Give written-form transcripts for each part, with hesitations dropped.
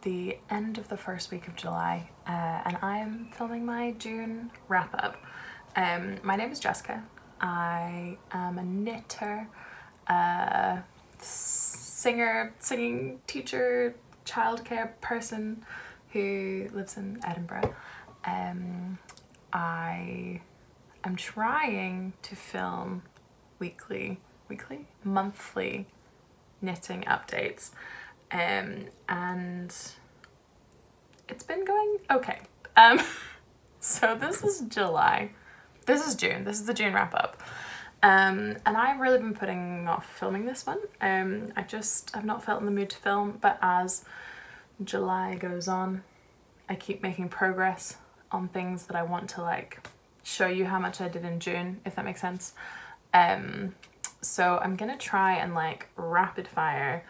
the end of the first week of July and I am filming my June wrap up. My name is Jessica. I am a knitter, singer, singing teacher, childcare person who lives in Edinburgh. I am trying to film monthly knitting updates, and it's been going okay. So this is July, this is June, this is the June wrap up, and I've really been putting off filming this one. I've not felt in the mood to film, but as July goes on, I keep making progress on things that I want to like show you how much I did in June, if that makes sense. So I'm gonna try and like rapid fire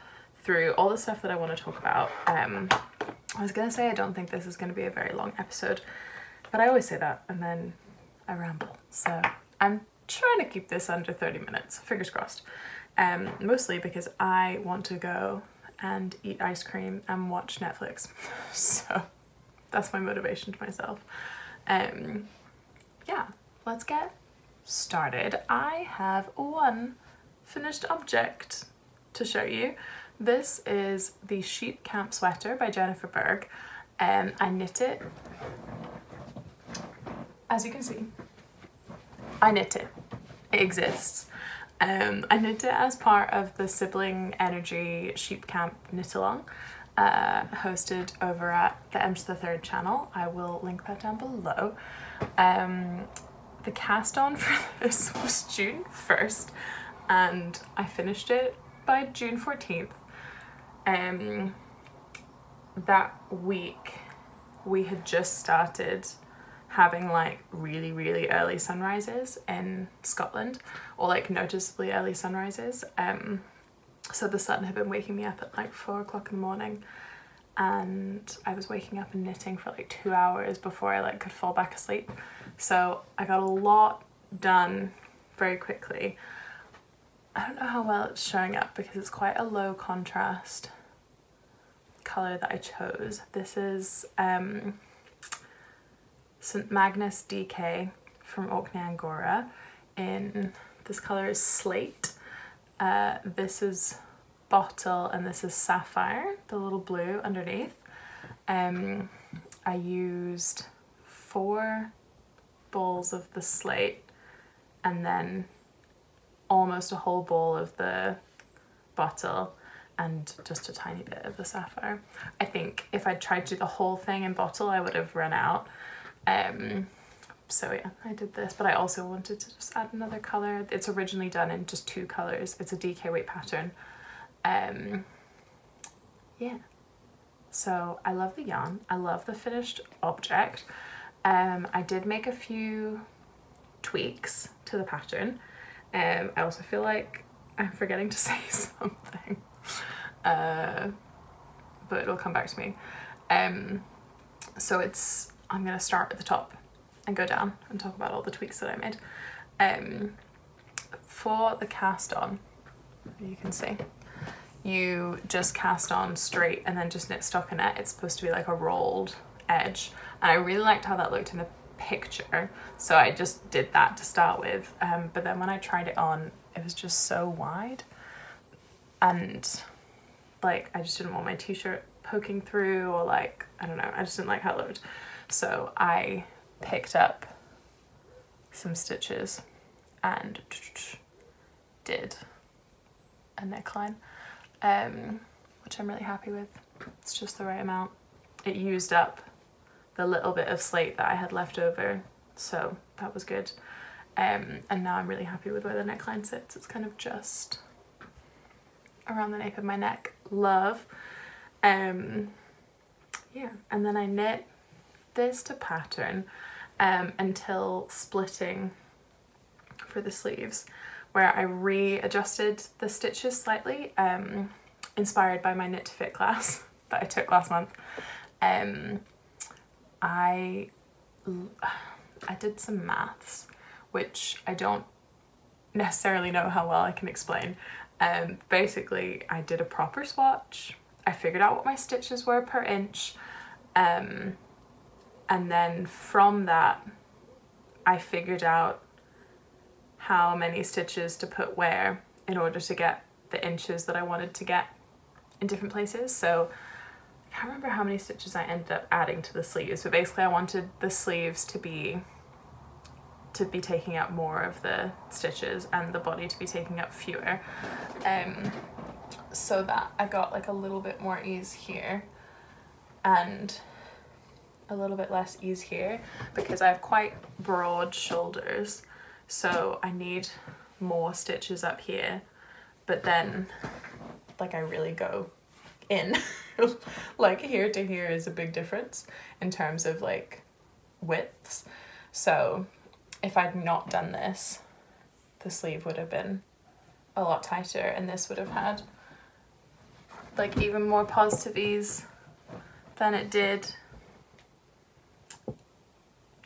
through all the stuff that I want to talk about. I was gonna say I don't think this is gonna be a very long episode, but I always say that and then I ramble. So I'm trying to keep this under 30 minutes, fingers crossed. Mostly because I want to go and eat ice cream and watch Netflix. So that's my motivation to myself. Yeah, let's get started. I have one finished object to show you. This is the sheep camp sweater by Jennifer Berg. I knit it, as you can see, I knit it, it exists. I knit it as part of the Sibling Energy Sheep Camp Knit Along, hosted over at the M to the Third channel. I will link that down below. The cast on for this was June 1st and I finished it by June 14th. That week we had just started having like really early sunrises in Scotland, or like noticeably early sunrises. So the sun had been waking me up at like 4 o'clock in the morning, and I was waking up and knitting for like 2 hours before I like could fall back asleep. So I got a lot done very quickly. I don't know how well it's showing up because it's quite a low contrast colour that I chose. This is St. Magnus DK from Orkney, Angora, in this colour is Slate. This is Bottle and this is Sapphire, the little blue underneath. I used 4 balls of the Slate and then almost a whole ball of the Bottle and just a tiny bit of the Sapphire. I think if I'd tried to do the whole thing in Bottle I would have run out. So yeah, I did this, but I also wanted to just add another colour. It's originally done in just 2 colours. It's a DK weight pattern. Yeah, so I love the yarn. I love the finished object. I did make a few tweaks to the pattern. I also feel like I'm forgetting to say something, but it'll come back to me. So I'm gonna start at the top and go down and talk about all the tweaks that I made. For the cast on, you can see, you just cast on straight and then just knit stockinette. It's supposed to be like a rolled edge, and I really liked how that looked in the picture, so I just did that to start with, but then when I tried it on it was just so wide and like I just didn't want my t-shirt poking through, or like I don't know, I just didn't like how it looked. So I picked up some stitches and did a neckline, which I'm really happy with. It's just the right amount. It used up the little bit of Slate that I had left over, so that was good. And now I'm really happy with where the neckline sits. It's kind of just around the nape of my neck. Love. Yeah, and then I knit this to pattern until splitting for the sleeves, where I readjusted the stitches slightly, inspired by my knit to fit class that I took last month. I did some maths, which I don't necessarily know how well I can explain. Basically I did a proper swatch I figured out what my stitches were per inch, and then from that I figured out how many stitches to put where in order to get the inches that I wanted to get in different places. So I can't remember how many stitches I ended up adding to the sleeves, but basically I wanted the sleeves to be taking up more of the stitches and the body to be taking up fewer, so that I got like a little bit more ease here and a little bit less ease here, because I have quite broad shoulders, so I need more stitches up here, but then like I really go in like here to here is a big difference in terms of like widths. So if I'd not done this, the sleeve would have been a lot tighter, and this would have had like even more positive ease than it did,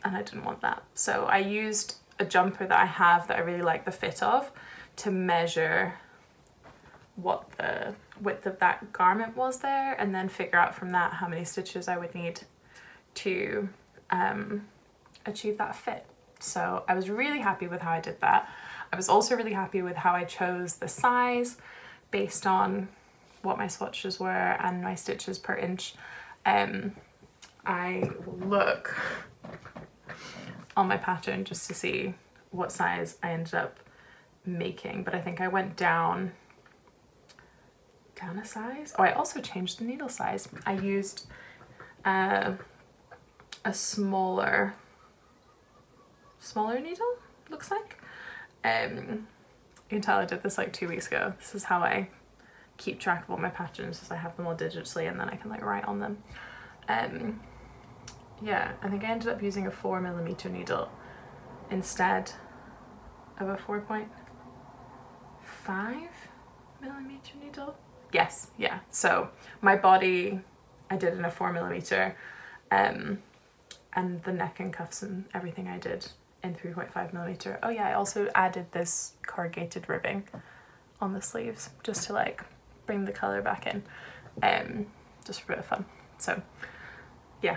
and I didn't want that. So I used a jumper that I have that I really like the fit of to measure what the width of that garment was there, and then figure out from that how many stitches I would need to achieve that fit. So I was really happy with how I did that. I was also really happy with how I chose the size based on what my swatches were and my stitches per inch. I will look on my pattern just to see what size I ended up making, but I think I went down a size. Oh, I also changed the needle size. I used a smaller needle, looks like. You can tell I did this like 2 weeks ago. This is how I keep track of all my patterns, is I have them all digitally and then I can like write on them. Yeah, I think I ended up using a 4mm needle instead of a 4.5mm needle. Yes, yeah. So my body I did in a 4mm, and the neck and cuffs and everything I did in 3.5mm. Oh yeah, I also added this corrugated ribbing on the sleeves just to like bring the colour back in, just for a bit of fun. So yeah,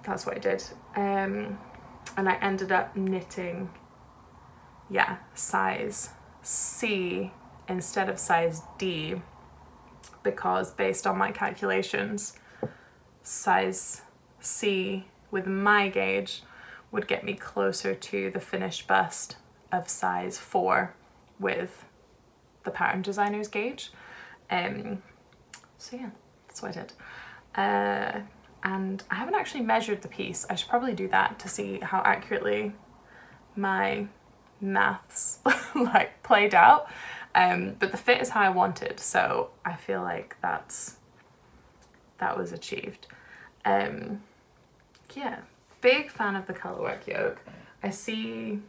that's what I did. And I ended up knitting, yeah, size C instead of size D, because based on my calculations, size C with my gauge would get me closer to the finished bust of size 4 with the pattern designer's gauge. So yeah, that's what I did. And I haven't actually measured the piece. I should probably do that to see how accurately my maths like played out. But the fit is how I wanted, so I feel like that was achieved. Yeah, big fan of the colourwork yoke. I see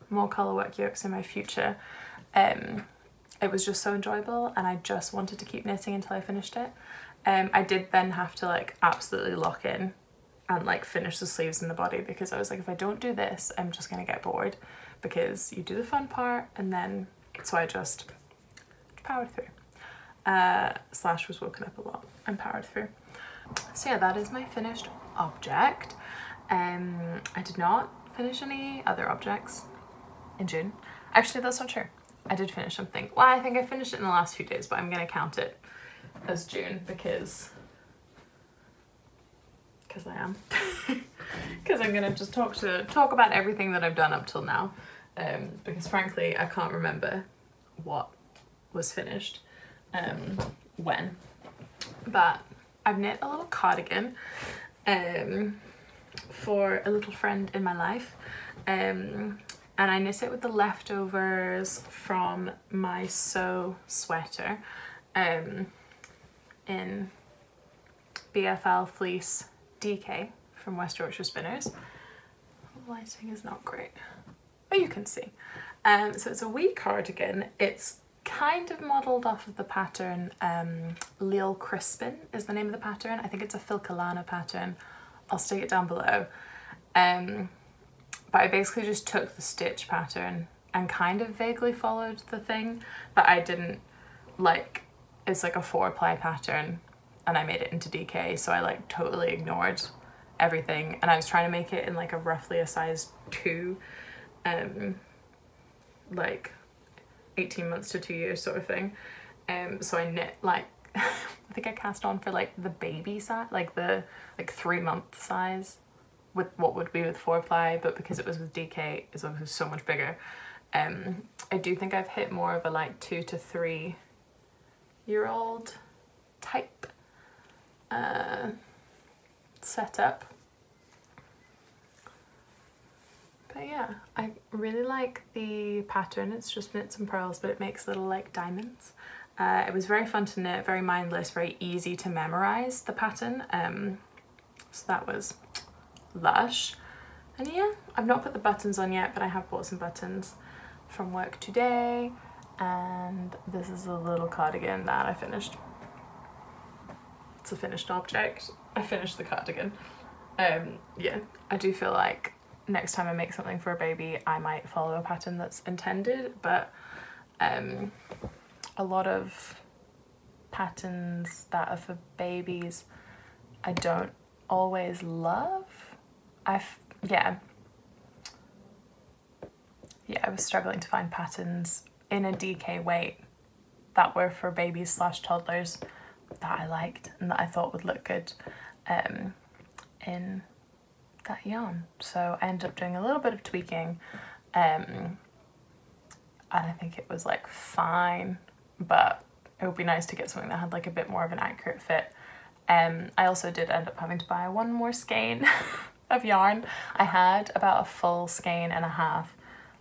more colourwork yokes in my future. It was just so enjoyable and I just wanted to keep knitting until I finished it. I did then have to like absolutely lock in and like finish the sleeves and the body, because I was like, if I don't do this, I'm just gonna get bored, because you do the fun part and then, so I just powered through. Slash was woken up a lot and powered through. So yeah, that is my finished object. I did not finish any other objects in June. Actually, that's not true. I did finish something. Well, I think I finished it in the last few days, but I'm gonna count it as June because I am. Because I'm gonna just talk about everything that I've done up till now. Because frankly, I can't remember what was finished when. But I've knit a little cardigan for a little friend in my life. And I knit it with the leftovers from my sew sweater in BFL Fleece DK from West Yorkshire Spinners. The lighting is not great, but you can see. So it's a wee cardigan. It's kind of modelled off of the pattern Lille Crispin is the name of the pattern. I think it's a Filcolana pattern. I'll stick it down below. But I basically just took the stitch pattern and kind of vaguely followed the thing, but I didn't like it's like a 4-ply pattern and I made it into DK, so I like totally ignored everything, and I was trying to make it in like a roughly a size 2, like 18 months to 2 years sort of thing. So I knit like I think I cast on for like the baby size, like the 3-month size with what would be with 4-ply, but because it was with DK, it's obviously so much bigger. I do think I've hit more of a like 2 to 3 year old type setup. But yeah, I really like the pattern. It's just knits and pearls, but it makes little like diamonds. It was very fun to knit, very mindless, very easy to memorize the pattern. So that was lush. And yeah, I've not put the buttons on yet, but I have bought some buttons from work today. And this is a little cardigan that I finished. It's a finished object. I finished the cardigan. Yeah, I do feel like next time I make something for a baby, I might follow a pattern that's intended, but a lot of patterns that are for babies I don't always love. Yeah, I was struggling to find patterns in a DK weight that were for babies / toddlers that I liked and that I thought would look good in that yarn. So I ended up doing a little bit of tweaking, and I think it was like fine, but it would be nice to get something that had like a bit more of an accurate fit. I also did end up having to buy one more skein of yarn. I had about a full skein and a half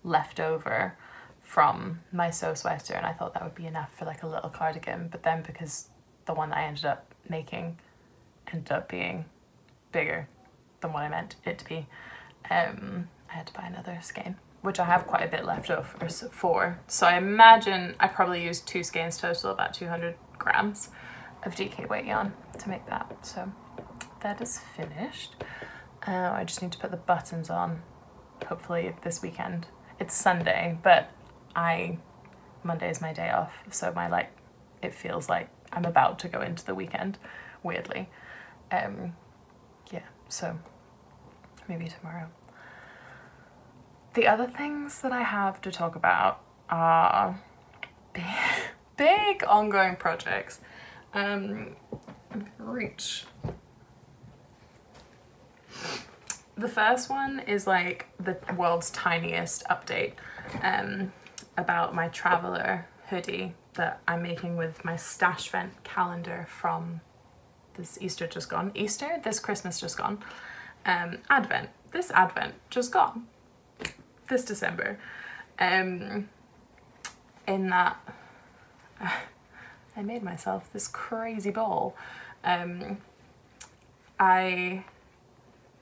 left over from my sew sweater, and I thought that would be enough for like a little cardigan, but then because the one that I ended up making ended up being bigger than what I meant it to be, I had to buy another skein, which I have quite a bit left over for. So I imagine I probably used 2 skeins total, about 200 grams of DK weight yarn to make that. So that is finished. I just need to put the buttons on, hopefully this weekend. It's Sunday, but Monday is my day off, so it feels like I'm about to go into the weekend, weirdly. Yeah, so maybe tomorrow. The other things that I have to talk about are big ongoing projects. Reach. The first one is like the world's tiniest update about my traveler hoodie that I'm making with my stash vent calendar from this Easter just gone. Easter? This Christmas just gone. Advent. This Advent just gone. This December. In that I made myself this crazy bowl. I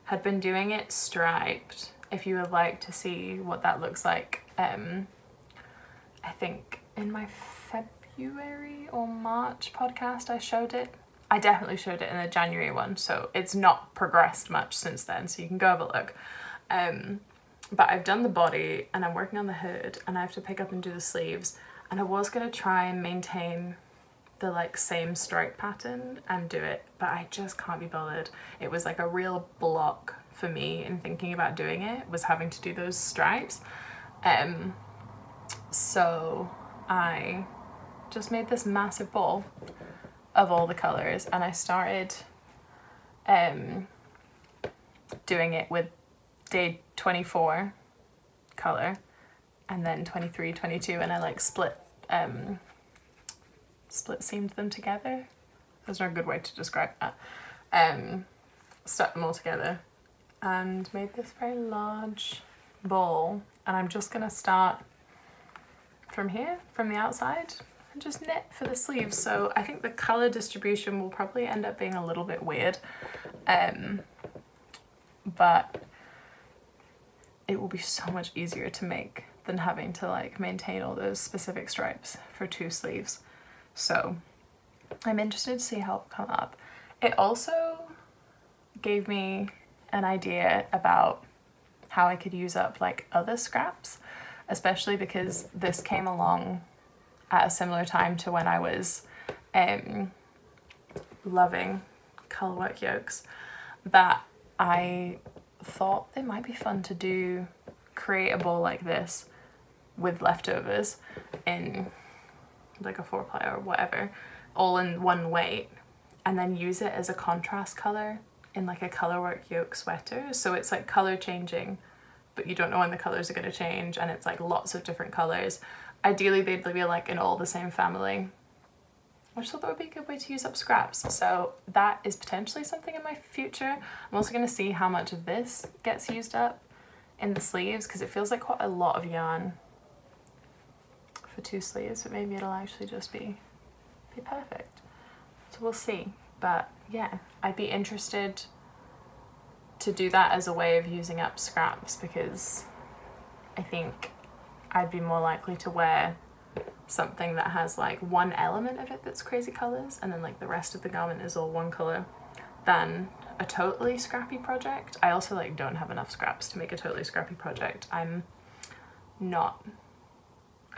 had been doing it striped. If you would like to see what that looks like, I think in my February or March podcast I showed it. I definitely showed it in the January one, so it's not progressed much since then, so you can go have a look. But I've done the body and I'm working on the hood, and I have to pick up and do the sleeves, and I was gonna try and maintain the like same stripe pattern and do it, but I just can't be bothered. It was like a real block for me in thinking about doing it, was having to do those stripes. So I just made this massive ball of all the colours, and I started doing it with day 24 colour and then 23, 22, and I like split seamed them together. There's no good way to describe that. Stuck them all together and made this very large ball, and I'm just gonna start from here, from the outside, and just knit for the sleeves. So I think the colour distribution will probably end up being a little bit weird, but it will be so much easier to make than having to like maintain all those specific stripes for 2 sleeves. So I'm interested to see how it'll come up. It also gave me an idea about how I could use up like other scraps, especially because this came along at a similar time to when I was loving colourwork yolks that I thought it might be fun to create a bowl like this with leftovers in like a 4-ply or whatever, all in one weight, and then use it as a contrast colour in like a colourwork yolk sweater. So it's like colour changing, but you don't know when the colours are going to change, and it's like lots of different colours. Ideally they'd be like in all the same family. I just thought that would be a good way to use up scraps. So that is potentially something in my future. I'm also going to see how much of this gets used up in the sleeves, because it feels like quite a lot of yarn for 2 sleeves, but maybe it'll actually just be perfect. So we'll see. But yeah, I'd be interested to do that as a way of using up scraps, because I think I'd be more likely to wear something that has like one element of it that's crazy colours and then like the rest of the garment is all one colour than a totally scrappy project. I also like don't have enough scraps to make a totally scrappy project. I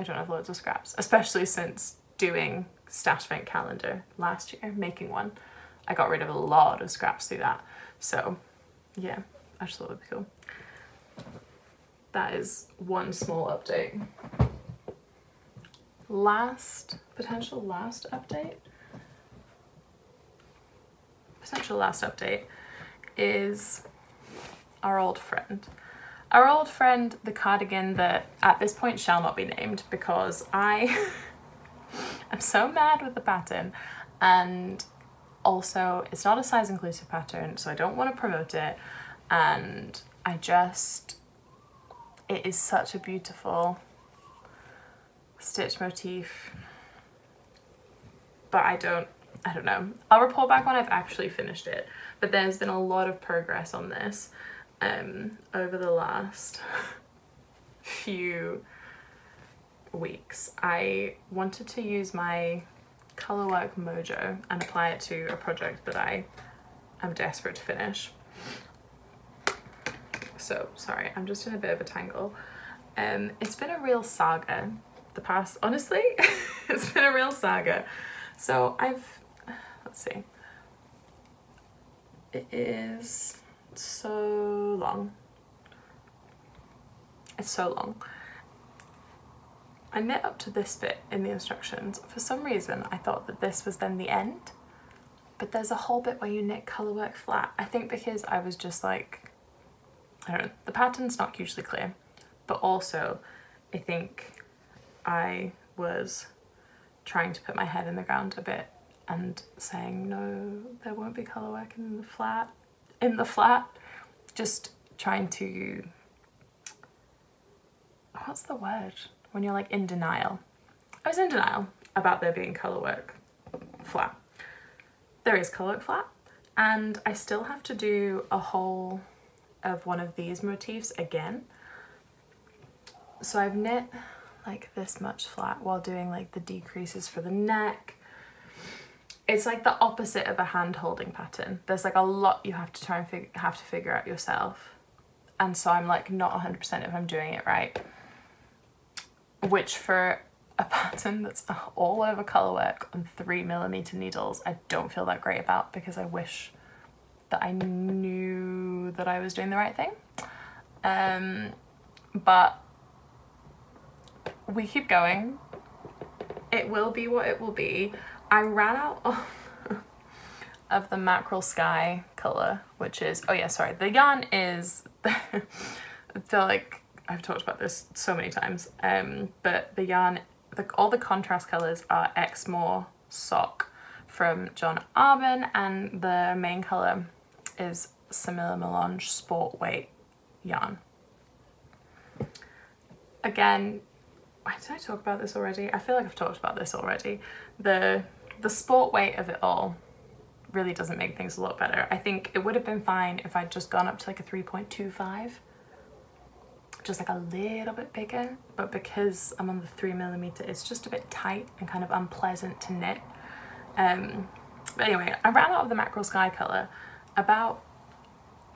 don't have loads of scraps, especially since doing Stash Event Calendar last year, making one. I got rid of a lot of scraps through that. So yeah, I just thought it would be cool. That is one small update. Potential last update is our old friend. Our old friend, the cardigan that at this point shall not be named, because I am so mad with the pattern, and also it's not a size inclusive pattern, so I don't want to promote it, and it is such a beautiful stitch motif, but I don't know. I'll report back when I've actually finished it, but there's been a lot of progress on this over the last few weeks. I wanted to use my colourwork mojo and apply it to a project that I am desperate to finish. So sorry, I'm just in a bit of a tangle. It's been a real saga the past, honestly, it's been a real saga. So let's see, it is so long. It's so long. I knit up to this bit in the instructions. For some reason I thought that this was then the end, but there's a whole bit where you knit colourwork flat. I think because I was just like, I don't know, the pattern's not hugely clear, but also I think I was trying to put my head in the ground a bit and saying, no, there won't be colourwork in the flat, just trying to, what's the word when you're like in denial? I was in denial about there being colourwork flat. There is colourwork flat, and I still have to do a whole of one of these motifs again. So I've knit like this much flat while doing like the decreases for the neck. It's like the opposite of a hand holding pattern. There's like a lot you have to try and figure out yourself, and so I'm like not 100% if I'm doing it right, which for a pattern that's all over colourwork on 3mm needles I don't feel that great about, because I wish that I knew that I was doing the right thing. But we keep going. It will be what it will be. I ran out of the Mackerel-Sky colour, which is, oh yeah, sorry, the yarn is, I feel like I've talked about this so many times, but the yarn, all the contrast colours are Exmoor sock from John Arbon, and the main colour is Semilla Melange sport weight yarn. Again, did I talk about this already? I feel like I've talked about this already. The sport weight of it all really doesn't make things a lot better. I think it would have been fine if I'd just gone up to like a 3.25, just like a little bit bigger, but because I'm on the 3mm, it's just a bit tight and kind of unpleasant to knit. But anyway, I ran out of the Mackerel-Sky colour about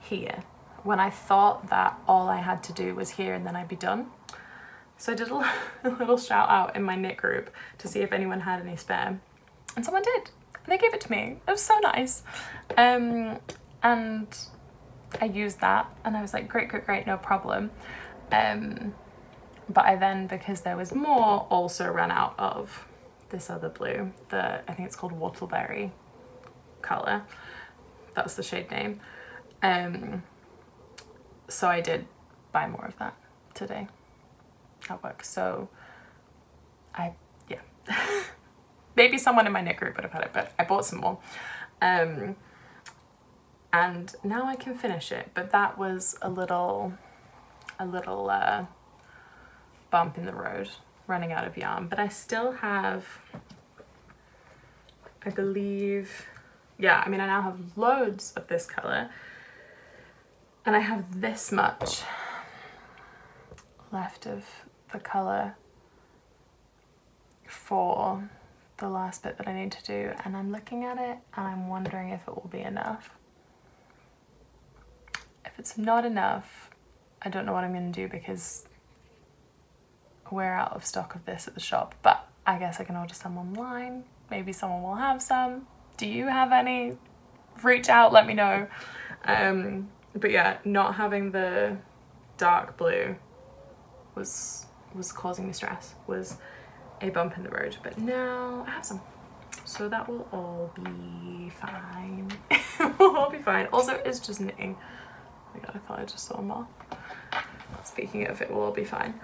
here, when I thought that all I had to do was here and then I'd be done. So I did a little shout out in my knit group to see if anyone had any spare. And someone did. And they gave it to me. It was so nice. And I used that and I was like, great, great, great, no problem. But I then, because there was more, also ran out of this other blue, I think it's called Whortleberry colour. That's the shade name. So I did buy more of that today at work. So yeah. Maybe someone in my knit group would have had it, but I bought some more. And now I can finish it, but that was a little bump in the road, running out of yarn. But I still have, I believe, yeah, I mean, I now have loads of this colour, and I have this much left of the colour for the last bit that I need to do, and I'm looking at it and I'm wondering if it will be enough. If it's not enough, I don't know what I'm going to do, because we're out of stock of this at the shop, but I guess I can order some online. Maybe someone will have some. Do you have any? Reach out, let me know. But yeah, not having the dark blue was causing me stress, was a bump in the road, but now I have some. So that will all be fine. It will all be fine. Also, it's just knitting. Oh my god, I thought I just saw a moth. Speaking of, it will all be fine.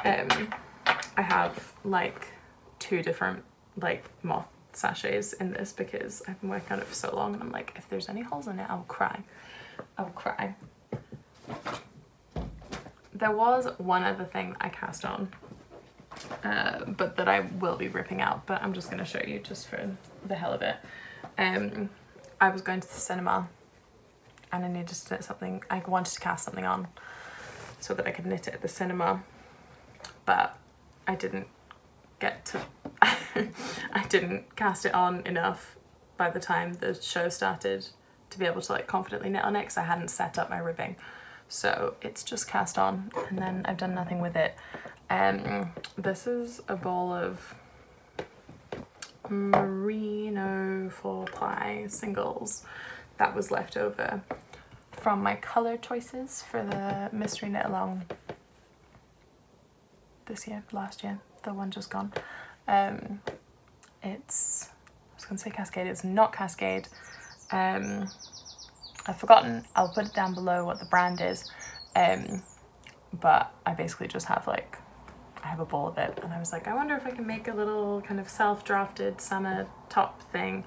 I have like 2 different like moth sachets in this because I've been working on it for so long, and I'm like, if there's any holes in it, I'll cry. I'll cry. There was one other thing that I cast on, but that I will be ripping out, but I'm just going to show you just for the hell of it. I was going to the cinema and I needed to knit something. I wanted to cast something on so that I could knit it at the cinema, but I didn't get to I didn't cast it on enough by the time the show started to be able to like confidently knit on it, because I hadn't set up my ribbing. So it's just cast on and then I've done nothing with it. This is a ball of merino 4-ply singles that was left over from my colour choices for the mystery knit along this year, last year, the one just gone. It's, I was going to say Cascade, it's not Cascade. I've forgotten, I'll put it down below what the brand is, but I basically just have like, I have a bowl of it, and I was like, I wonder if I can make a little kind of self-drafted summer top thing.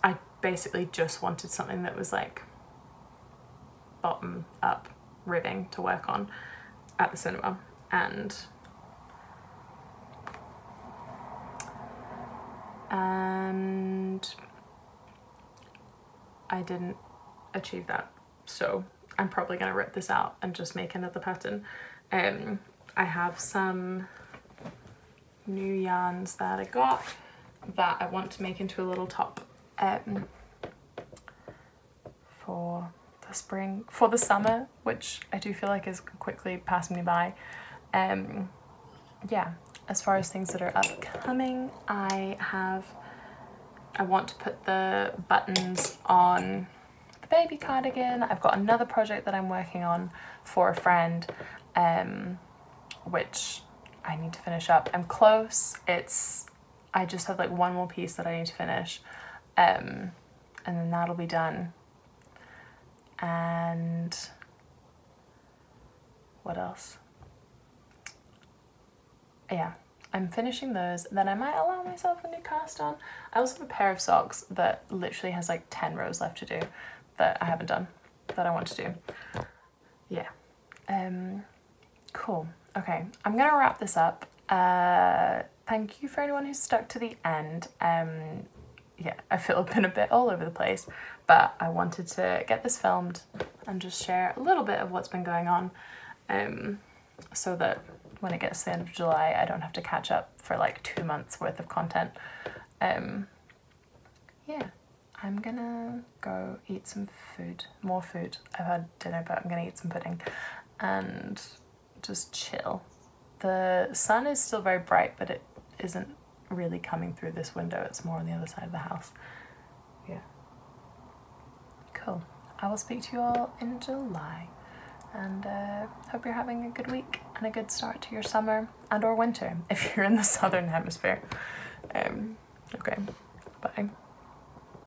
I basically just wanted something that was like bottom up ribbing to work on at the cinema, and I didn't achieve that, so I'm probably going to rip this out and just make another pattern. I have some new yarns that I got that I want to make into a little top for the spring, for the summer, which I do feel like is quickly passing me by. Yeah, as far as things that are upcoming, I want to put the buttons on the baby cardigan. I've got another project that I'm working on for a friend, which I need to finish up. I'm close. I just have like one more piece that I need to finish, and then that'll be done. And what else? Yeah, I'm finishing those. Then I might allow myself a new cast on. I also have a pair of socks that literally has like 10 rows left to do that I haven't done, that I want to do. Yeah. Cool. Okay, I'm gonna wrap this up. Thank you for anyone who's stuck to the end. Yeah, I feel I've been a bit all over the place, but I wanted to get this filmed and just share a little bit of what's been going on, so that when it gets to the end of July, I don't have to catch up for like 2 months worth of content. Yeah, I'm gonna go eat some food, more food. I've had dinner, but I'm gonna eat some pudding and just chill. The sun is still very bright, but it isn't really coming through this window. It's more on the other side of the house. Yeah. Cool. I will speak to you all in July, and hope you're having a good week and a good start to your summer and or winter if you're in the southern hemisphere. Okay, bye.